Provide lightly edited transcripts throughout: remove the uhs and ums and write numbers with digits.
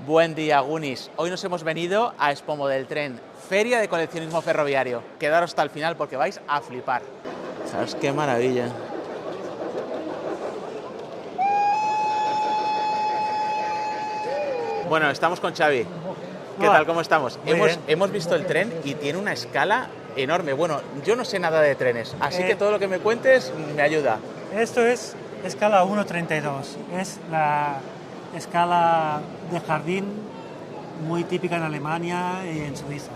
Buen día, Gunis. Hoy nos hemos venido a Expo del Tren, feria de coleccionismo ferroviario. Quedaros hasta el final porque vais a flipar. ¿Sabes qué maravilla? Bueno, estamos con Xavi. ¿Qué tal? ¿Cómo estamos? Hemos visto el tren y tiene una escala enorme. Bueno, yo no sé nada de trenes, así que todo lo que me cuentes me ayuda. Esto es escala 1.32. Es la escala de jardín muy típica en Alemania y en Suiza.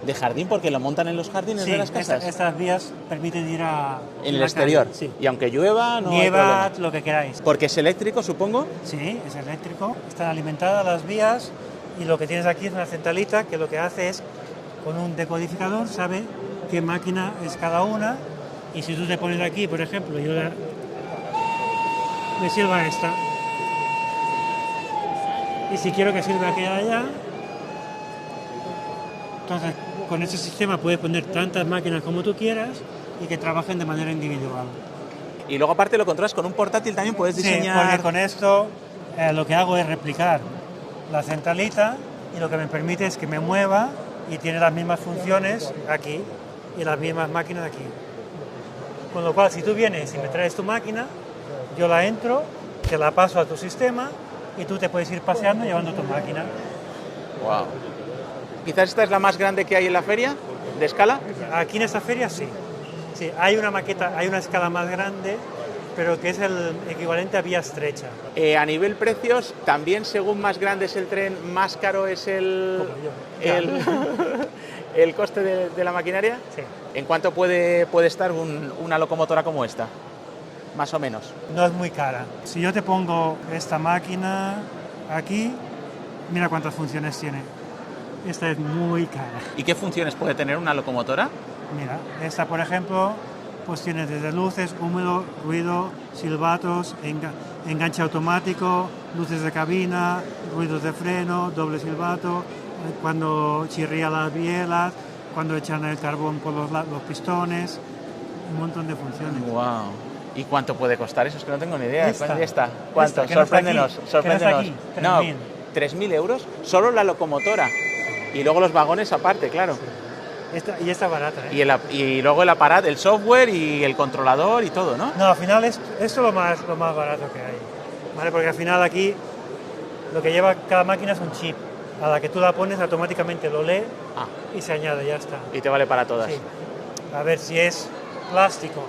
¿De jardín? ¿Porque lo montan en los jardines de las casas? Estas vías permiten ir a... ¿En el exterior? Calle, sí. Y aunque llueva, no nieva, hay problema. lo que queráis. ¿Porque es eléctrico, supongo? Sí, es eléctrico. Están alimentadas las vías y lo que tienes aquí es una centralita que lo que hace es, con un decodificador, sabe qué máquina es cada una, y si tú te pones aquí, por ejemplo, me sirva esta, y si quiero que sirva aquella allá, entonces con este sistema puedes poner tantas máquinas como tú quieras y que trabajen de manera individual. Y luego aparte lo controlas con un portátil, también puedes diseñar... Sí, porque con esto lo que hago es replicar la centralita y lo que me permite es que me mueva y tiene las mismas funciones aquí y las mismas máquinas aquí. Con lo cual, si tú vienes y me traes tu máquina, yo la entro, te la paso a tu sistema y tú te puedes ir paseando llevando tu máquina. Wow. Quizás esta es la más grande que hay en la feria, de escala. Aquí en esta feria sí. Sí, hay una maqueta, hay una escala más grande, pero que es el equivalente a vía estrecha. A nivel precios, también según más grande es el tren, más caro es el coste de la maquinaria. Sí. ¿En cuánto puede estar una locomotora como esta? Más o menos. No es muy cara. Si yo te pongo esta máquina aquí, mira cuántas funciones tiene. Esta es muy cara. ¿Y qué funciones puede tener una locomotora? Mira, esta por ejemplo, pues tiene desde luces, húmedo, ruido, silbatos, enganche automático, luces de cabina, ruidos de freno, doble silbato, cuando chirría las bielas, cuando echan el carbón por los pistones, un montón de funciones. Wow. ¿Y cuánto puede costar eso? Es que no tengo ni idea. Esta, ¿Esta? ¿Cuánto? Esta, sorpréndenos. Sorpréndenos. No, 3.000 euros, solo la locomotora. Y luego los vagones aparte, claro. Y esta barata, ¿eh? Y luego el aparato, el software y el controlador y todo, ¿no? No, al final esto es lo más barato que hay, ¿vale? Porque al final aquí lo que lleva cada máquina es un chip. A la que tú la pones automáticamente lo lee y se añade, ya está. Y te vale para todas. Sí. A ver si es plástico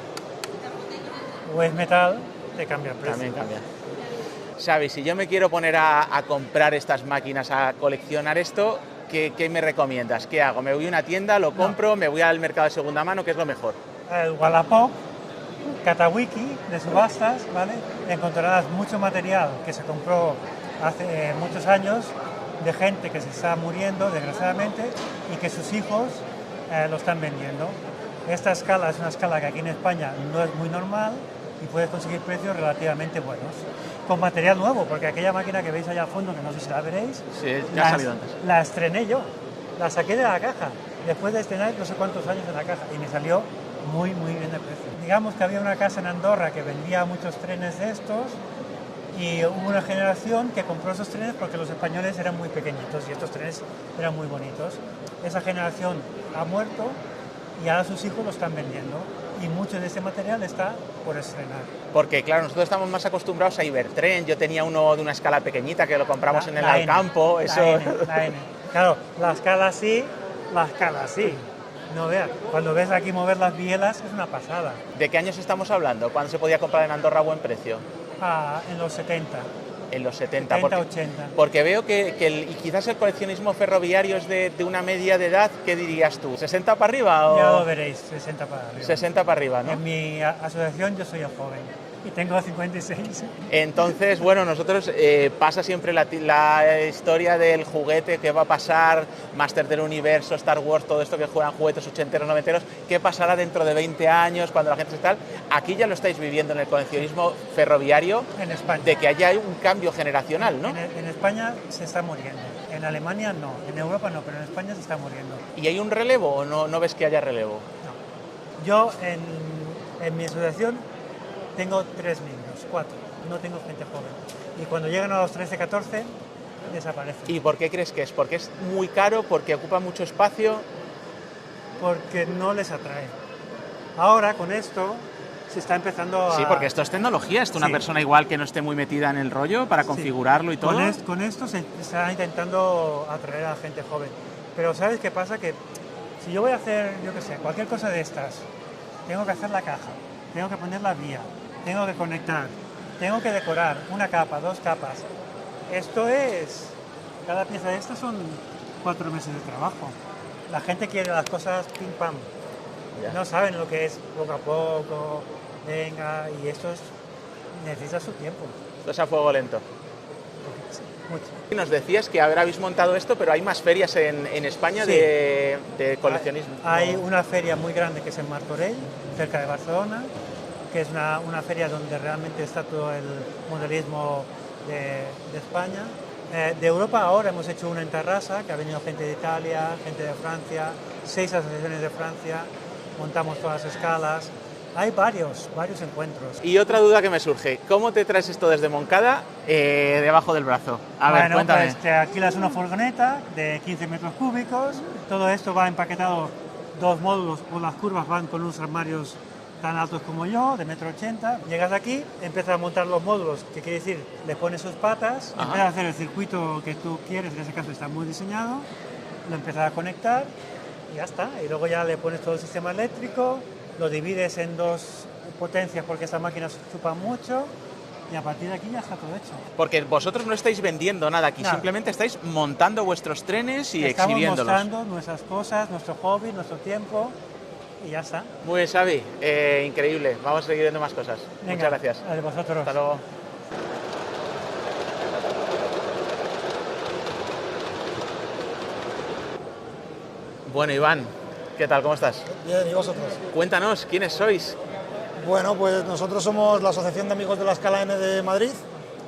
o es metal, te cambia el precio. También cambia. Xavi, si yo me quiero poner a comprar estas máquinas, a coleccionar esto, ¿qué me recomiendas? ¿Qué hago? ¿Me voy a una tienda, lo compro, me voy al mercado de segunda mano? ¿Qué es lo mejor? El Wallapop, Katawiki de subastas, ¿vale? Encontrarás mucho material que se compró hace muchos años de gente que se está muriendo, desgraciadamente, y que sus hijos lo están vendiendo. Esta escala es una escala que aquí en España no es muy normal y puedes conseguir precios relativamente buenos. Con material nuevo, porque aquella máquina que veis allá al fondo, que no sé si la veréis, sí, ya ha salido antes. La estrené yo, la saqué de la caja, después de estrenar no sé cuántos años en la caja, y me salió muy bien de precio. Digamos que había una casa en Andorra que vendía muchos trenes de estos, y hubo una generación que compró esos trenes porque los españoles eran muy pequeñitos y estos trenes eran muy bonitos. Esa generación ha muerto y ahora sus hijos lo están vendiendo. Y mucho de ese material está por estrenar. Porque, claro, nosotros estamos más acostumbrados a Ibertren. Yo tenía uno de una escala pequeñita que lo compramos en el Alcampo. La N. Claro, la escala sí. No veas, cuando ves aquí mover las bielas es una pasada. ¿De qué años estamos hablando? ¿Cuándo se podía comprar en Andorra a buen precio? En los 70. En los 70, 80. Porque veo que y quizás el coleccionismo ferroviario es de una media de edad, ¿qué dirías tú? ¿60 para arriba? O... Ya lo veréis, 60 para arriba. 60 para arriba, ¿no? En mi asociación yo soy el joven y tengo 56. Entonces, bueno, nosotros pasa siempre la historia del juguete, qué va a pasar, Master del Universo, Star Wars, todo esto que juegan juguetes ochenteros, noventeros, qué pasará dentro de 20 años cuando la gente se tal. Aquí ya lo estáis viviendo en el coleccionismo ferroviario, en España, de que haya un cambio generacional, ¿no? En España se está muriendo, en Alemania no, en Europa no, pero en España se está muriendo. ¿Y hay un relevo o no ves que haya relevo? No. Yo en mi asociación tengo 3 niños, 4, no tengo gente joven. Y cuando llegan a los 13, 14, desaparece. ¿Y por qué crees que es? ¿Porque es muy caro? ¿Porque ocupa mucho espacio? Porque no les atrae. Ahora con esto se está empezando a... Sí, porque esto es tecnología, esto una Sí. persona igual que no esté muy metida en el rollo para configurarlo y todo. Con esto se está intentando atraer a gente joven. Pero ¿sabes qué pasa? Que si yo voy a hacer, yo qué sé, cualquier cosa de estas, tengo que hacer la caja, tengo que poner la vía, tengo que conectar, tengo que decorar una capa, 2 capas. Esto es... Cada pieza de estas son 4 meses de trabajo. La gente quiere las cosas pim pam. Ya. No saben lo que es poco a poco, venga, y esto necesita su tiempo. Esto es a fuego lento. Mucho. Y nos decías que ahora habéis montado esto, pero hay más ferias en España Sí. de coleccionismo. Hay una feria muy grande que es en Martorell, cerca de Barcelona, que es una feria donde realmente está todo el modelismo de España. De Europa ahora hemos hecho una en Tarrasa, que ha venido gente de Italia, gente de Francia, 6 asociaciones de Francia, montamos todas las escalas. Hay varios encuentros. Y otra duda que me surge, ¿cómo te traes esto desde Moncada debajo del brazo? A ver, Bueno, cuéntame. pues te alquilas una furgoneta de 15 metros cúbicos, todo esto va empaquetado, 2 módulos, o las curvas van con unos armarios tan altos como yo, de 1,80 m. Llegas aquí, empiezas a montar los módulos, que quiere decir, le pones sus patas, Ajá. empiezas a hacer el circuito que tú quieres, en ese caso está muy diseñado, lo empiezas a conectar y ya está. Y luego ya le pones todo el sistema eléctrico, lo divides en 2 potencias porque estas máquinas chupan mucho y a partir de aquí ya está todo hecho. Porque vosotros no estáis vendiendo nada aquí, Nada. simplemente estáis montando vuestros trenes y Estamos exhibiéndolos. mostrando nuestras cosas, nuestro hobby, nuestro tiempo y ya está. Muy bien, Xavi, increíble. Vamos a seguir viendo más cosas. Venga, Muchas gracias. a vosotros. Hasta luego. Bueno, Iván, ¿qué tal? ¿Cómo estás? Bien, ¿y vosotros? Cuéntanos, ¿quiénes sois? Bueno, pues nosotros somos la Asociación de Amigos de la Escala N de Madrid.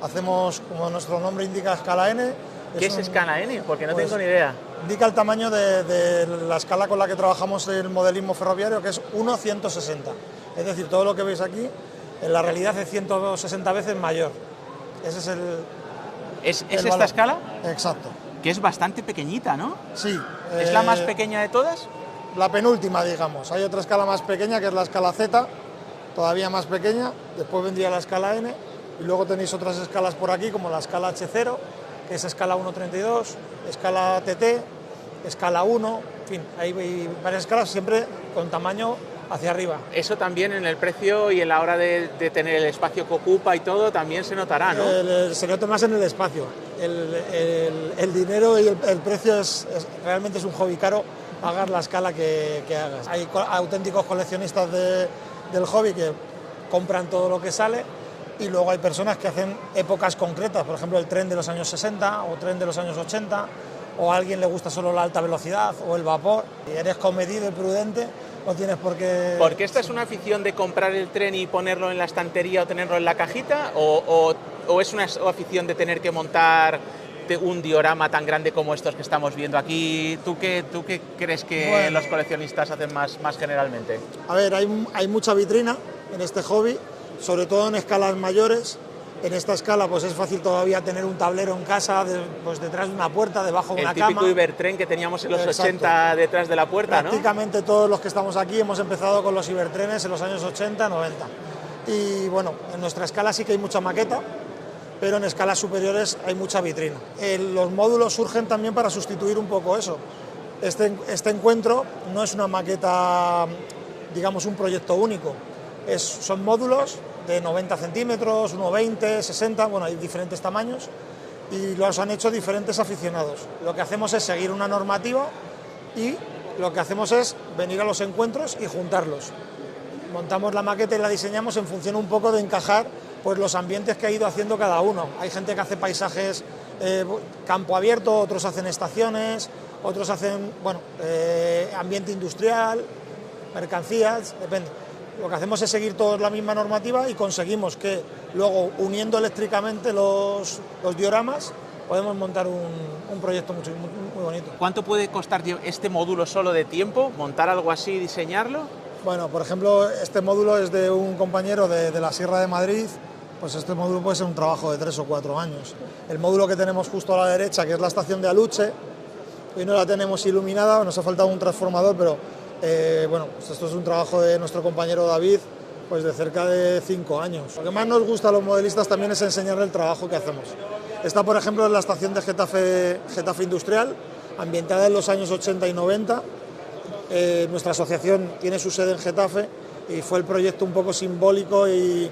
Hacemos, como nuestro nombre indica, Escala N. ¿Qué es un- Escala N? Porque no pues, tengo ni idea. Indica el tamaño de la escala con la que trabajamos el modelismo ferroviario, que es 1:160. Es decir, todo lo que veis aquí, en la realidad es 160 veces mayor. Ese es el... ¿Es el esta valor. escala? Exacto. Que es bastante pequeñita, ¿no? Sí. ¿Es la más pequeña de todas? La penúltima, digamos. Hay otra escala más pequeña, que es la escala Z, todavía más pequeña. Después vendría la escala N. Y luego tenéis otras escalas por aquí, como la escala H0, que es escala 1:32, escala TT, escala 1, en fin, hay varias escalas siempre con tamaño hacia arriba. Eso también en el precio y en la hora de tener el espacio que ocupa y todo también se notará, ¿no? Se nota más en el espacio. El dinero y el precio realmente es un hobby caro pagar la escala que hagas. Hay auténticos coleccionistas del hobby que compran todo lo que sale y luego hay personas que hacen épocas concretas, por ejemplo el tren de los años 60 o tren de los años 80, o a alguien le gusta solo la alta velocidad o el vapor. Si eres comedido y prudente, no tienes por qué... ¿Porque esta es una afición de comprar el tren y ponerlo en la estantería o tenerlo en la cajita? ¿O es una afición de tener que montar un diorama tan grande como estos que estamos viendo aquí? ¿Tú qué crees que Bueno. los coleccionistas hacen más generalmente? A ver, hay mucha vitrina en este hobby, sobre todo en escalas mayores. En esta escala pues es fácil todavía tener un tablero en casa, pues detrás de una puerta, debajo de El una típico cama. Ibertren que teníamos en los Exacto. 80 detrás de la puerta, ¿no? Prácticamente todos los que estamos aquí hemos empezado con los Ibertrenes en los años 80, 90. Y bueno, en nuestra escala sí que hay mucha maqueta, pero en escalas superiores hay mucha vitrina. Los módulos surgen también para sustituir un poco eso. Este encuentro no es una maqueta, digamos, un proyecto único. Son módulos de 90 centímetros, 1,20, 60, bueno, hay diferentes tamaños y los han hecho diferentes aficionados. Lo que hacemos es seguir una normativa y lo que hacemos es venir a los encuentros y juntarlos. Montamos la maqueta y la diseñamos en función un poco de encajar pues, los ambientes que ha ido haciendo cada uno. Hay gente que hace paisajes campo abierto, otros hacen estaciones, otros hacen ambiente industrial, mercancías, depende. Lo que hacemos es seguir todos la misma normativa y conseguimos que luego, uniendo eléctricamente los dioramas, podemos montar un proyecto muy bonito. ¿Cuánto puede costar este módulo solo de tiempo, montar algo así y diseñarlo? Bueno, por ejemplo, este módulo es de un compañero de la Sierra de Madrid pues este módulo puede ser un trabajo de 3 o 4 años. El módulo que tenemos justo a la derecha, que es la estación de Aluche, hoy no la tenemos iluminada, nos ha faltado un transformador, pero bueno, pues esto es un trabajo de nuestro compañero David, pues de cerca de 5 años. Lo que más nos gusta a los modelistas también es enseñarle el trabajo que hacemos. Esta, por ejemplo, es la estación de Getafe Industrial, ambientada en los años 80 y 90. Nuestra asociación tiene su sede en Getafe y fue el proyecto un poco simbólico y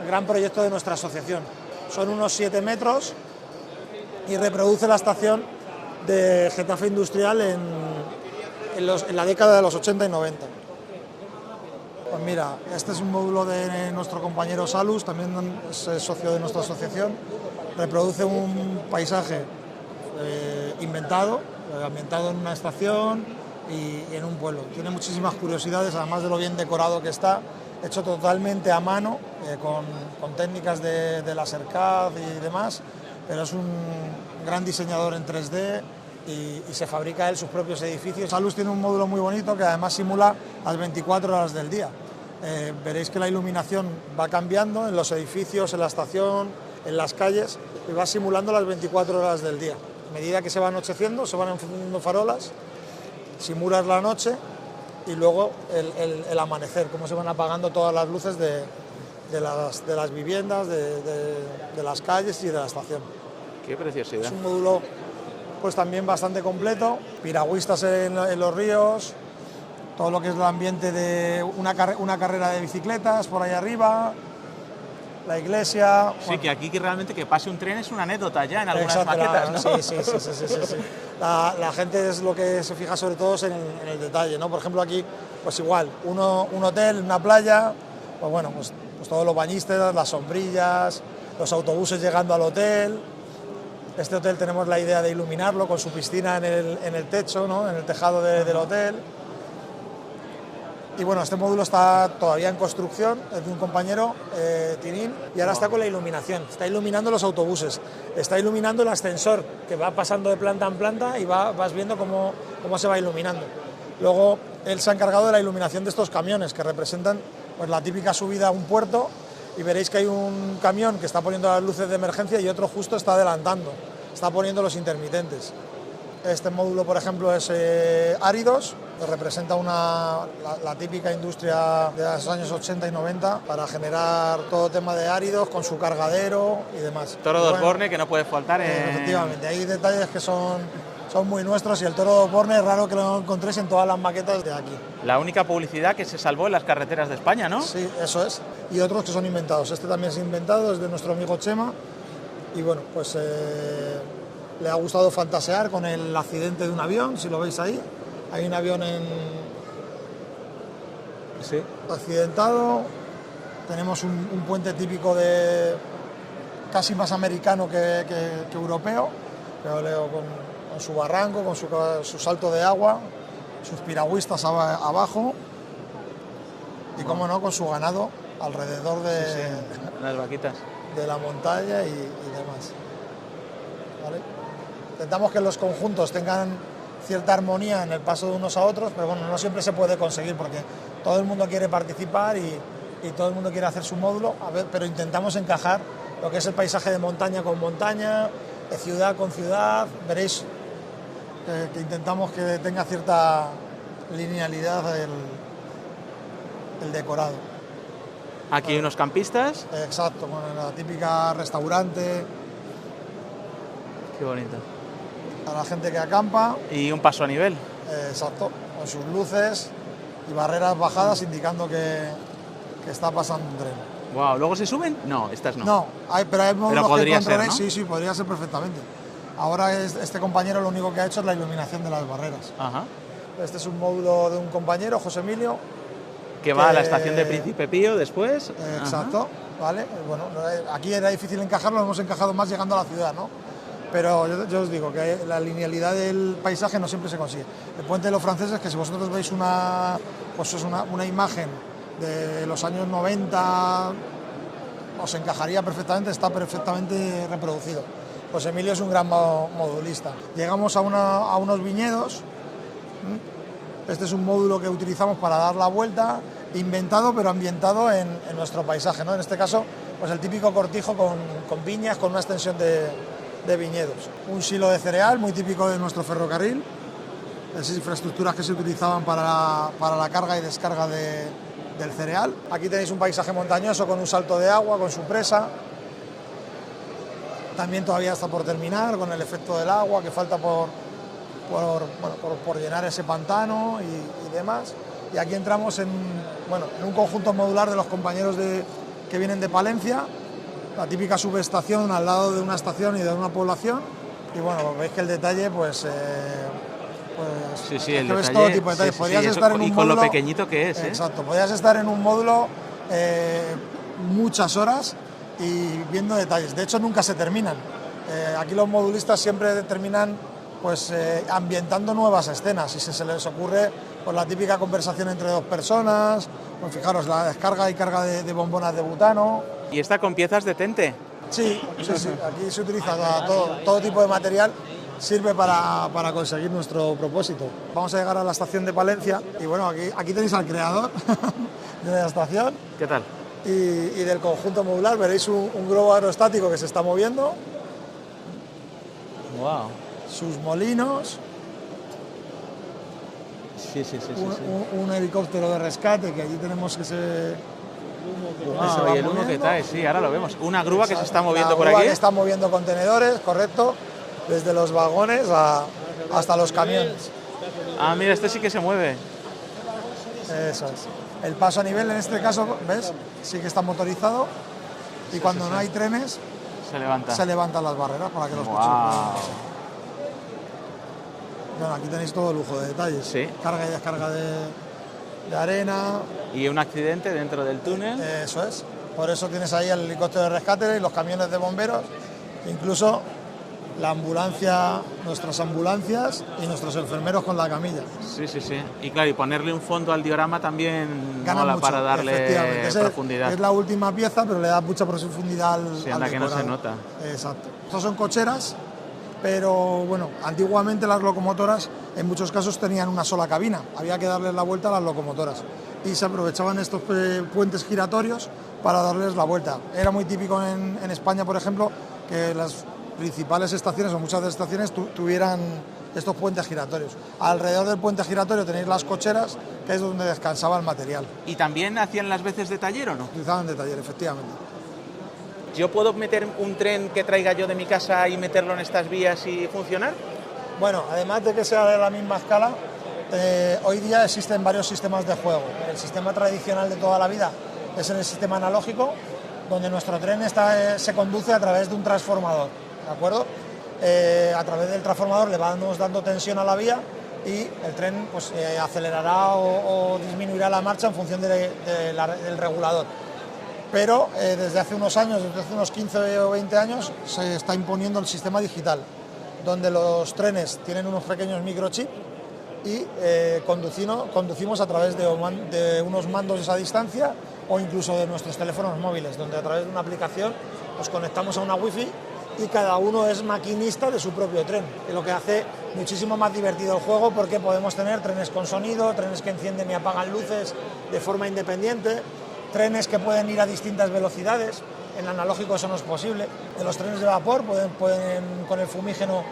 gran proyecto de nuestra asociación. Son unos 7 metros y reproduce la estación de Getafe Industrial en la década de los 80 y 90. Pues mira, este es un módulo de nuestro compañero Salus, también es socio de nuestra asociación. Reproduce un paisaje inventado, ambientado en una estación y en un pueblo. Tiene muchísimas curiosidades, además de lo bien decorado que está, hecho totalmente a mano, con técnicas de LaserCAD y demás, pero es un gran diseñador en 3D y se fabrica él sus propios edificios. Salus tiene un módulo muy bonito que además simula las 24 horas del día. Veréis que la iluminación va cambiando en los edificios, en la estación, en las calles, y va simulando las 24 horas del día. A medida que se va anocheciendo, se van encendiendo farolas, simulas la noche y luego el amanecer, cómo se van apagando todas las luces de las viviendas, de las calles y de la estación. Qué preciosidad. Es un módulo pues también bastante completo, piragüistas en los ríos, todo lo que es el ambiente de una carrera de bicicletas por ahí arriba, la iglesia. Sí, bueno. que aquí que realmente que pase un tren es una anécdota ya en algunas Exacto, maquetas, ¿no? Sí. La gente es lo que se fija sobre todo en el detalle, ¿no? Por ejemplo aquí, pues igual, un hotel, una playa, pues bueno, pues todos los bañistas, las sombrillas, los autobuses llegando al hotel. Este hotel tenemos la idea de iluminarlo con su piscina en el techo, ¿no? En el tejado del hotel. Y bueno, este módulo está todavía en construcción, es de un compañero, Tinín, y ahora está con la iluminación. Está iluminando los autobuses, está iluminando el ascensor, que va pasando de planta en planta y vas viendo cómo se va iluminando. Luego, él se ha encargado de la iluminación de estos camiones, que representan pues, la típica subida a un puerto, y veréis que hay un camión que está poniendo las luces de emergencia y otro justo está adelantando, está poniendo los intermitentes. Este módulo, por ejemplo, es áridos, que representa la típica industria de los años 80 y 90 para generar todo tema de áridos con su cargadero y demás. Toro de Osborne, que no puede faltar. Efectivamente, hay detalles que son muy nuestros y el toro de Osborne es raro que lo encontréis en todas las maquetas de aquí. La única publicidad que se salvó en las carreteras de España, ¿no? Sí, eso es. Y otros que son inventados. Este también es inventado, es de nuestro amigo Chema. Y bueno, pues le ha gustado fantasear con el accidente de un avión, si lo veis ahí. Hay un avión Sí. accidentado. Tenemos un puente típico casi más americano que europeo, pero con su barranco, con su salto de agua, sus piragüistas abajo y, cómo no, con su ganado alrededor Las vaquitas. de la montaña y demás. ¿Vale? Intentamos que los conjuntos tengan cierta armonía en el paso de unos a otros, pero bueno, no siempre se puede conseguir porque todo el mundo quiere participar y todo el mundo quiere hacer su módulo, pero intentamos encajar lo que es el paisaje de montaña con montaña, de ciudad con ciudad. Veréis que intentamos que tenga cierta linealidad el decorado. Aquí hay unos campistas. Exacto, con la típica restaurante. Qué bonito. A la gente que acampa. Y un paso a nivel. Exacto, con sus luces y barreras bajadas indicando que está pasando un tren. Wow, ¿luego se suben? No, estas no. No, pero hay módulos que controléis, ¿no? Sí, podría ser perfectamente. Ahora este compañero lo único que ha hecho es la iluminación de las barreras. Ajá. Este es un módulo de un compañero, José Emilio. Que va a la estación de Príncipe Pío después. Exacto, ¿vale? Bueno, aquí era difícil encajarlo, lo hemos encajado más llegando a la ciudad, ¿no? Pero yo os digo que la linealidad del paisaje no siempre se consigue. El puente de los franceses, que si vosotros veis una imagen de los años 90, os encajaría perfectamente, está perfectamente reproducido. José Emilio es un gran modulista. Llegamos a unos viñedos. Este es un módulo que utilizamos para dar la vuelta, inventado pero ambientado en nuestro paisaje, ¿no? En este caso pues el típico cortijo con viñas, con una extensión de viñedos. Un silo de cereal, muy típico de nuestro ferrocarril, esas infraestructuras que se utilizaban para la carga y descarga del cereal. Aquí tenéis un paisaje montañoso con un salto de agua, con su presa. También todavía está por terminar, con el efecto del agua que falta por llenar ese pantano y demás. Y aquí entramos en un conjunto modular de los compañeros que vienen de Palencia, la típica subestación al lado de una estación y de una población. Y bueno, veis que el detalle, sí, es el que ves detalle, todo tipo de detalles. sí, Podrías eso, estar en un y con módulo, lo pequeñito que es. Exacto, podrías estar en un módulo muchas horas y viendo detalles. De hecho, nunca se terminan. Aquí los modulistas siempre terminan ambientando nuevas escenas y si se les ocurre la típica conversación entre dos personas, pues fijaros, la descarga y carga de bombonas de butano. ¿Y está con piezas de tente? Sí, aquí se utiliza todo tipo de material, sirve para conseguir nuestro propósito. Vamos a llegar a la estación de Palencia y bueno, aquí tenéis al creador de la estación. ¿Qué tal? Y del conjunto modular, veréis un globo aerostático que se está moviendo. Wow. Sus molinos. Sí. Un helicóptero de rescate que allí tenemos que se... y el humo que trae, sí, ahora lo vemos. Una grúa que se está moviendo por aquí. aquí. Que está moviendo contenedores, correcto, desde los vagones hasta los camiones. Ah, mira, este sí que se mueve. Eso es. El paso a nivel, en este caso, ¿ves? Sí que está motorizado y cuando no hay trenes, se levantan las barreras para que los coches puedan pasar. Bueno, aquí tenéis todo lujo de detalles. Sí. Carga y descarga de arena. Y un accidente dentro del túnel. Eso es. Por eso tienes ahí el helicóptero de rescate y los camiones de bomberos. Incluso la ambulancia, nuestras ambulancias y nuestros enfermeros con la camilla. Sí. Y claro, y ponerle un fondo al diorama también mola mucho, para darle profundidad. Es la última pieza, pero le da mucha profundidad al anda que no se nota. Exacto. Estos son cocheras, pero bueno, antiguamente las locomotoras en muchos casos tenían una sola cabina. Había que darles la vuelta a las locomotoras. Y se aprovechaban estos puentes giratorios para darles la vuelta. Era muy típico en España, por ejemplo, que las principales estaciones o muchas de las estaciones tuvieran estos puentes giratorios. Alrededor del puente giratorio tenéis las cocheras, que es donde descansaba el material. ¿Y también hacían las veces de taller o no? Utilizaban de taller, efectivamente. ¿Yo puedo meter un tren que traiga yo de mi casa y meterlo en estas vías y funcionar? Bueno, además de que sea de la misma escala, hoy día existen varios sistemas de juego. El sistema tradicional de toda la vida es el sistema analógico, donde nuestro tren se conduce a través de un transformador, ¿de acuerdo? A través del transformador le vamos dando tensión a la vía y el tren acelerará o disminuirá la marcha en función del regulador. Pero desde hace unos años, desde hace unos 15 o 20 años, se está imponiendo el sistema digital, donde los trenes tienen unos pequeños microchips y conducimos a través de unos mandos a distancia o incluso de nuestros teléfonos móviles, donde a través de una aplicación nos conectamos a una wifi y cada uno es maquinista de su propio tren, y lo que hace muchísimo más divertido el juego porque podemos tener trenes con sonido, trenes que encienden y apagan luces de forma independiente, trenes que pueden ir a distintas velocidades. En analógico eso no es posible. En los trenes de vapor pueden con el fumígeno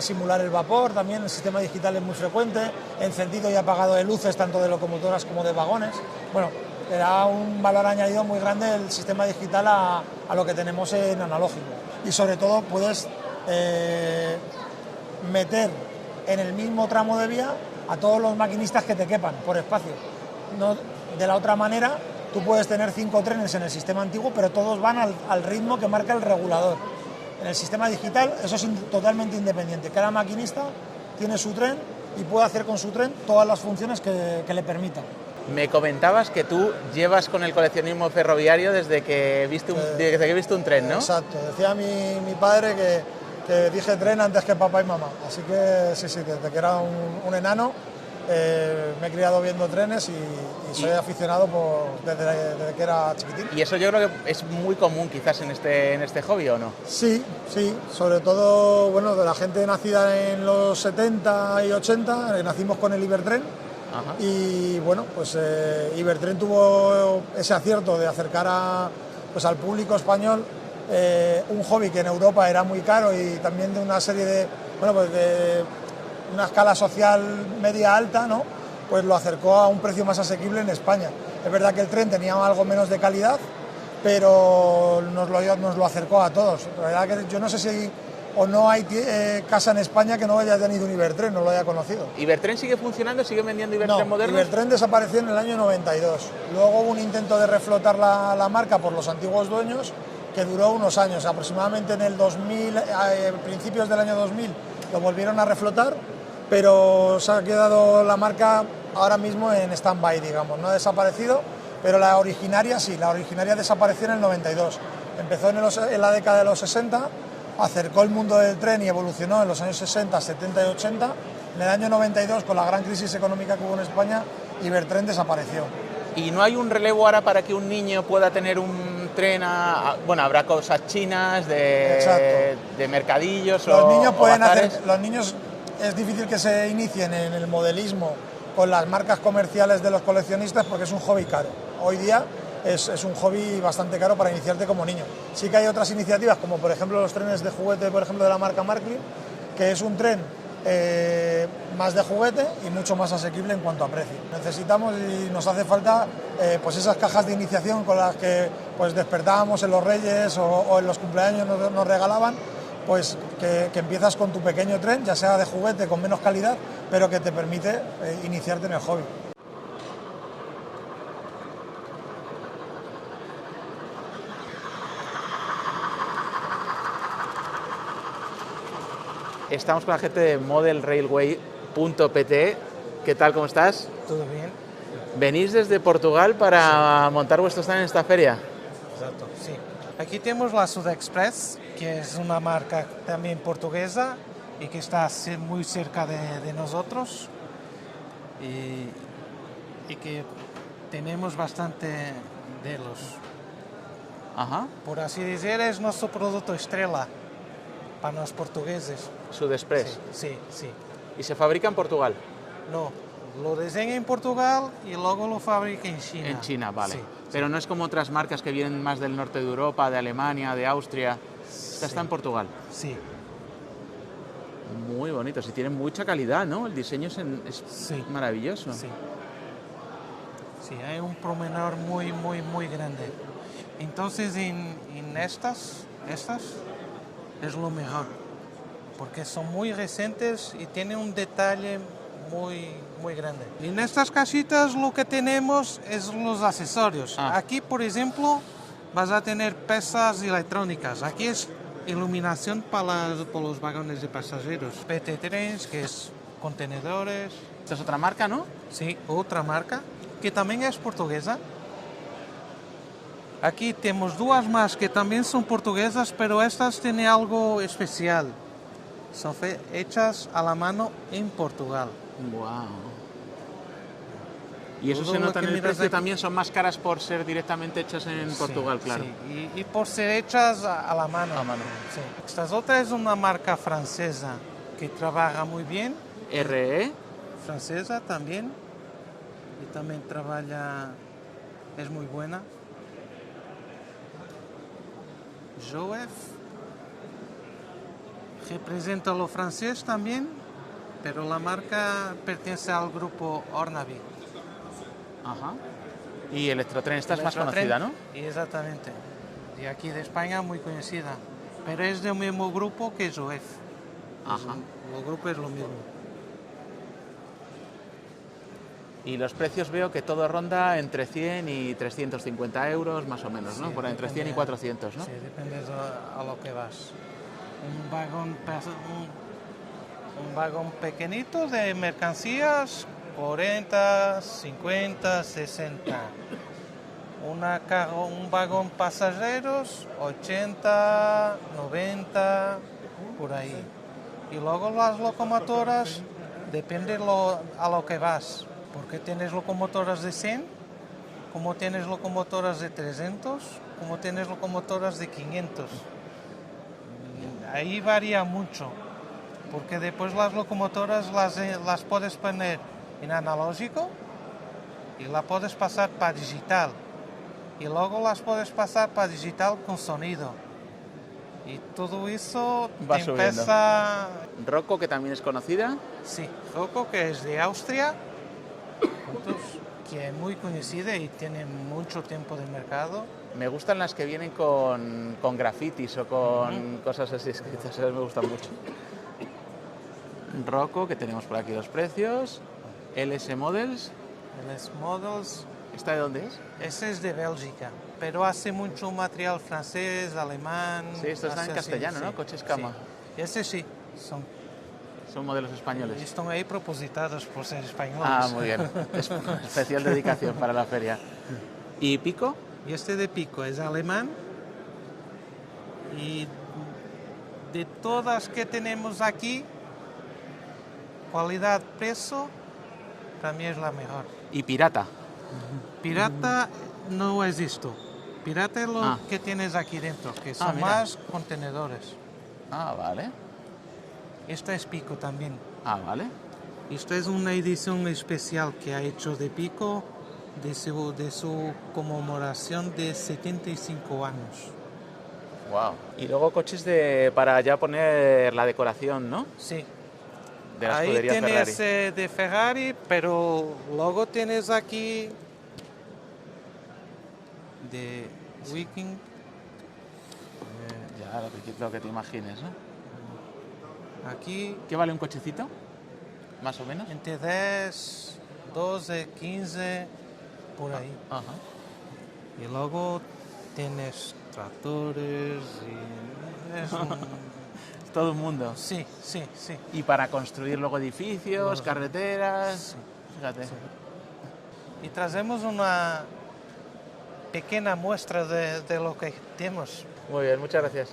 simular el vapor, también el sistema digital es muy frecuente, encendido y apagado de luces tanto de locomotoras como de vagones. Bueno, le da un valor añadido muy grande el sistema digital a lo que tenemos en analógico. Y sobre todo puedes meter en el mismo tramo de vía a todos los maquinistas que te quepan por espacio. No, de la otra manera, tú puedes tener 5 trenes en el sistema antiguo, pero todos van al ritmo que marca el regulador. En el sistema digital eso es totalmente independiente. Cada maquinista tiene su tren y puede hacer con su tren todas las funciones que le permitan. Me comentabas que tú llevas con el coleccionismo ferroviario desde que viste un tren, ¿no? Exacto. Decía mi padre que dije tren antes que papá y mamá. Así que sí, desde que era un enano me he criado viendo trenes y soy aficionado desde que era chiquitín. Y eso yo creo que es muy común quizás en este hobby, ¿o no? Sí, sobre todo de la gente nacida en los 70 y 80, nacimos con el Ibertren. Ajá. Y Ibertren tuvo ese acierto de acercar a pues al público español un hobby que en Europa era muy caro y también de una serie de, bueno, pues de una escala social media alta, ¿no? Pues lo acercó a un precio más asequible en España. Es verdad que el tren tenía algo menos de calidad, pero nos lo acercó a todos. La verdad que yo no sé si o no hay casa en España que no haya tenido un Ibertren, no lo haya conocido. ¿Ibertren sigue funcionando? ¿Sigue vendiendo Ibertren No, modernos? Ibertren desapareció en el año 92. Luego hubo un intento de reflotar la marca por los antiguos dueños que duró unos años. Aproximadamente en el 2000, principios del año 2000, lo volvieron a reflotar, pero se ha quedado la marca ahora mismo en stand-by, digamos. No ha desaparecido, pero la originaria sí, la originaria desapareció en el 92. Empezó en la década de los 60, acercó el mundo del tren y evolucionó en los años 60, 70 y 80. En el año 92, con la gran crisis económica que hubo en España, Ibertren desapareció. ¿Y no hay un relevo ahora para que un niño pueda tener un tren bueno, habrá cosas chinas, de mercadillos los niños es difícil que se inicien en el modelismo con las marcas comerciales de los coleccionistas porque es un hobby caro. Hoy día es un hobby bastante caro para iniciarte como niño. Sí que hay otras iniciativas, como por ejemplo los trenes de juguete, por ejemplo de la marca Marklin, que es un tren más de juguete y mucho más asequible en cuanto a precio. Necesitamos y nos hace falta pues esas cajas de iniciación con las que pues despertábamos en los Reyes o en los cumpleaños nos regalaban, pues que empiezas con tu pequeño tren, ya sea de juguete con menos calidad, pero que te permite iniciarte en el hobby. Estamos con la gente de modelrailway.pt. ¿Qué tal? ¿Cómo estás? Todo bien. ¿Venís desde Portugal para montar vuestro stand en esta feria? Exacto, sí. Aquí tenemos la Sudexpress, que es una marca también portuguesa y que está muy cerca de nosotros y que tenemos bastante de los. Ajá. Por así decir, es nuestro producto estrella para los portugueses. Sudexpress. Sí, sí. ¿Y se fabrica en Portugal? No, lo diseña en Portugal y luego lo fabrica en China. En China, vale. Sí, Pero no es como otras marcas que vienen más del norte de Europa, de Alemania, de Austria. Esta está en Portugal. Sí. Muy bonito, sí, tiene mucha calidad, ¿no? El diseño es maravilloso. Sí. Sí, hay un promenor muy, muy, muy grande. Entonces, en estas es lo mejor, porque son muy recientes y tienen un detalle muy, muy grande. En estas casitas lo que tenemos es los accesorios. Aquí, por ejemplo, vas a tener piezas electrónicas. Aquí es iluminación para los vagones de pasajeros. PT-Trains, que es contenedores. Esta es otra marca, ¿no? Sí, otra marca, que también es portuguesa. Aquí tenemos dos más que también son portuguesas, pero estas tienen algo especial. Son hechas a la mano en Portugal. Wow. Y eso Todo se lo nota que en el miras precio, aquí- también son más caras por ser directamente hechas en Portugal, claro. Sí, y por ser hechas a la mano. A mano. Sí. Esta otra es una marca francesa que trabaja muy bien, RE, francesa también, y también trabaja, es muy buena. Joef representa lo francés también, pero la marca pertenece al grupo Ornavi. ajá. Y Electrotren, esta es más Electrotren, conocida, ¿no? y exactamente. Y aquí de España muy conocida, pero es del mismo grupo que Joef. Ajá. El grupo es lo mismo. Y los precios veo que todo ronda entre 100 y 350 euros, más o menos, ¿no? Sí, Por entre 100 y 400, ¿no? Sí, depende a lo que vas. Un vagón pequeñito de mercancías, 40, 50, 60. Un vagón pasajeros, 80, 90, por ahí. Y luego las locomotoras, depende a lo que vas. Porque tienes locomotoras de 100, como tienes locomotoras de 300, como tienes locomotoras de 500. Ahí varía mucho, porque después las locomotoras las puedes poner en analógico y la puedes pasar para digital. y luego las puedes pasar para digital con sonido. Y todo eso Va te subiendo. empieza... Rocco, que también es conocida. Sí, Rocco, que es de Austria, entonces, que es muy conocida y tiene mucho tiempo de mercado. Me gustan las que vienen con grafitis o con cosas así escritas, esas me gustan mucho. Rocco, que tenemos por aquí los precios. LS Models. LS Models, ¿Esta de dónde es? ese es de Bélgica, pero hace mucho material francés, alemán... Sí, esto está en hace así, castellano, ¿no? sí, Coches Cama. Sí. Ese sí, Son modelos españoles. están ahí propositados por ser españoles. Ah, muy bien. Es especial dedicación para la feria. ¿Y Pico? Y este de Pico es alemán y de todas que tenemos aquí, calidad-precio, para mí es la mejor. ¿Y Pirata? Pirata no es esto. Pirata es lo Ah. que tienes aquí dentro, que son mira. más contenedores. Ah, vale. Esta es Pico también. Ah, vale. Esto es una edición especial que ha hecho de Pico de su conmemoración de 75 años. Wow. Y luego coches para ya poner la decoración, ¿no? Sí. De la Ahí escudería tienes Ferrari. de Ferrari, pero luego tienes aquí de Viking. Ya, lo que te imagines, ¿no? Aquí ¿Qué vale un cochecito? Más o menos. entre 10, 12, 15, por ahí. Ajá. Y luego tienes tractores y es un... Todo el mundo. Sí, sí, sí. Y para construir luego edificios, carreteras. Fíjate. Y traemos una pequeña muestra de lo que tenemos. Muy bien, muchas gracias.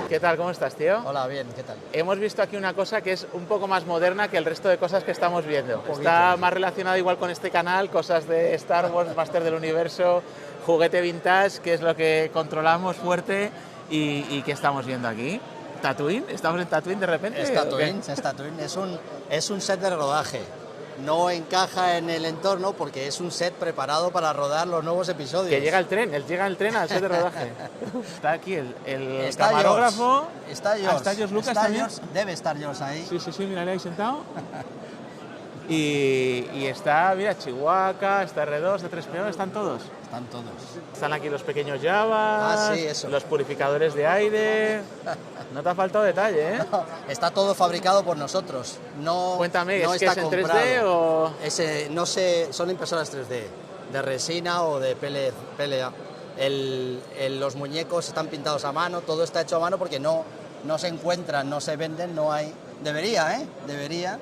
¿Qué tal? ¿Cómo estás, tío? Hola, bien, ¿qué tal? Hemos visto aquí una cosa que es un poco más moderna que el resto de cosas que estamos viendo. poquito. Está más relacionado igual con este canal, cosas de Star Wars, Máster del Universo, juguete vintage, que es lo que controlamos fuerte y que estamos viendo aquí. ¿Tatooine? ¿Estamos en Tatooine de repente? Es ¿o Tatooine, qué? es Tatooine, es un set de rodaje. No encaja en el entorno porque es un set preparado para rodar los nuevos episodios. Que llega el tren al set de rodaje. Está aquí el Está camarógrafo. George, está George, Ah, ¿está George Lucas está también? George, debe estar George ahí. Sí, mira, ahí sentado. Y está, mira, Chihuahua, está R2, D3PO, están todos. Están todos. Están aquí los pequeños Javas, Ah, sí, eso. los purificadores de aire. No te ha faltado detalle, ¿eh? Está todo fabricado por nosotros. No, Cuéntame, no ¿es que está es en 3D comprado. o...? No sé, son impresoras 3D, de resina o de PLA. Los muñecos están pintados a mano, todo está hecho a mano porque no se encuentran, no se venden, no hay... Debería,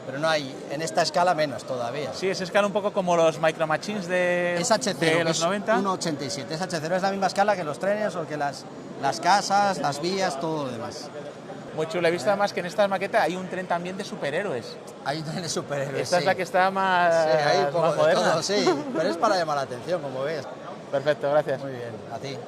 pero no hay, en esta escala menos todavía. Sí, es escala un poco como los Micro Machines de H0, los 90. 1,87. Es H0, es la misma escala que los trenes o que las casas, las vías, todo lo demás. Muy chulo. He visto además que en esta maqueta hay un tren también de superhéroes. Hay trenes superhéroes. Esta sí. es la que está más, Sí, hay un poco más de moderna. todo, sí, pero es para llamar la atención, como ves. Perfecto, gracias. Muy bien, a ti.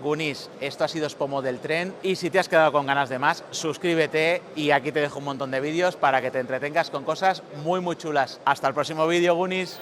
Goonies, esto ha sido Spomo del Tren y si te has quedado con ganas de más, suscríbete y aquí te dejo un montón de vídeos para que te entretengas con cosas muy chulas. Hasta el próximo vídeo, Goonies.